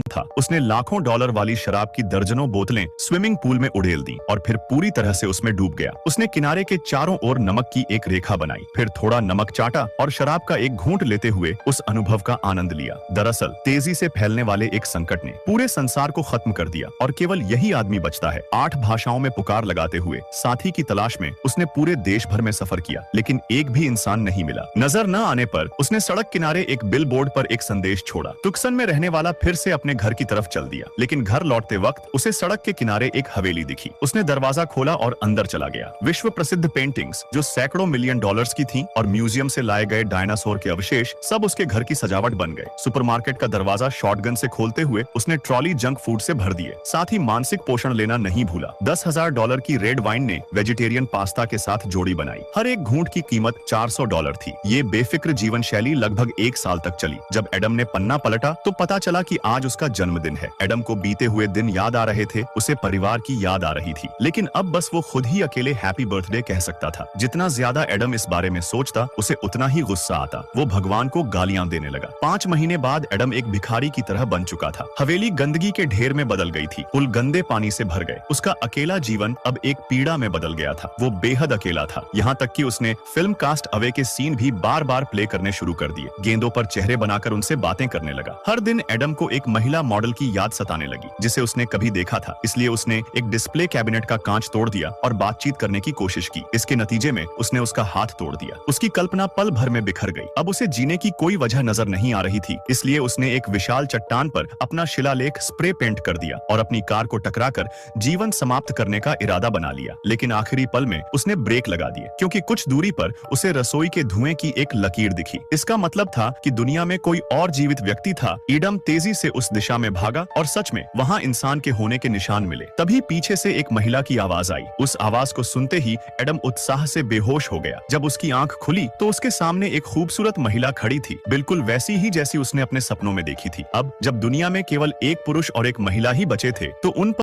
था। उसने लाखों डॉलर वाली शराब की दर्जनों बोतलें स्विमिंग पूल में उड़ेल दी और फिर पूरी तरह से उसमें डूब गया। उसने किनारे के चारों ओर नमक की एक रेखा बनाई, फिर थोड़ा नमक चाटा और शराब का एक घूंट लेते हुए उस अनुभव का आनंद लिया। दरअसल तेजी से फैलने वाले एक संकट ने पूरे संसार को खत्म कर दिया और केवल यही आदमी बचता है। 8 भाषाओं में पुकार लगाते हुए साथी की तलाश में उसने पूरे देश भर में सफर किया, लेकिन एक भी इंसान नहीं मिला। नजर न आने पर उसने सड़क किनारे एक बिल बोर्ड पर एक संदेश छोड़ा। तुक्सन में रहने वाला फिर से अपने घर की तरफ चल दिया, लेकिन घर लौटते वक्त उसे सड़क के किनारे एक हवेली दिखी। उसने दरवाजा खोला और अंदर चला गया। विश्व प्रसिद्ध पेंटिंग्स जो सैकड़ों मिलियन डॉलर्स की थीं और म्यूजियम से लाए गए डायनासोर के अवशेष सब उसके घर की सजावट बन गए। सुपरमार्केट का दरवाजा शॉटगन से खोलते हुए उसने ट्रॉली जंक फूड से भर दिए। साथ ही मानसिक पोषण लेना नहीं भूला। $10,000 की रेड वाइन ने वेजिटेरियन पास्ता के साथ जोड़ी बनाई। हर एक घूंट की कीमत $400 थी। ये बेफिक्र जीवन शैली लगभग 1 साल तक चली। जब एडम ने पन्ना पलटा तो पता चला कि आज उसका जन्मदिन है। एडम को बीते हुए दिन याद आ रहे थे, उसे परिवार की याद आ रही थी, लेकिन अब बस वो खुद ही अकेले हैप्पी बर्थडे कह सकता था। जितना ज्यादा एडम इस बारे में सोचता उसे उतना ही गुस्सा आता। वो भगवान को गालियां देने लगा। 5 महीने बाद एडम एक भिखारी की तरह बन चुका था। हवेली गंदगी के ढेर में बदल गई थी। पुल गंदे पानी से भर गए। उसका अकेला जीवन अब एक पीड़ा में बदल गया था। वो बेहद अकेला था, यहाँ तक कि उसने फिल्म कास्ट अवे के सीन भी बार बार प्ले करने शुरू कर दिए। गेंदों पर चेहरे बनाकर उनसे बातें करने लगा। हर दिन एडम को एक महिला मॉडल की याद सताने लगी जिसे उसने कभी देखा था। इसलिए उसने एक डिस्प्ले कैबिनेट का कांच तोड़ दिया और बातचीत करने की कोशिश की। इसके नतीजे में उसने उसका हाथ तोड़ दिया। उसकी कल्पना पल भर में बिखर गई। अब उसे जीने की कोई वजह नजर नहीं आ रही थी, इसलिए उसने एक विशाल चट्टान पर अपना शिलालेख स्प्रे पेंट कर दिया और अपनी कार को टकराकर जीवन समाप्त करने का इरादा बना लिया। लेकिन आखिरी पल में उसने ब्रेक लगा दिए, क्योंकि कुछ दूरी पर उसे रसोई के धुएं की एक लकीर दिखी। इसका मतलब था कि दुनिया में कोई और जीवित व्यक्ति था। एडम तेजी से उस दिशा में भागा और सच में वहां इंसान के होने के निशान मिले। तभी पीछे से एक महिला की आवाज आई। उस आवाज को सुनते ही एडम उत्साह से बेहोश हो गया। जब उसकी आंख खुली तो उसके सामने एक खूबसूरत महिला खड़ी थी, बिल्कुल वैसी ही जैसी उसने अपने सपनों में देखी थी। अब जब दुनिया में केवल एक पुरुष और एक महिला ही बचे थे तो उन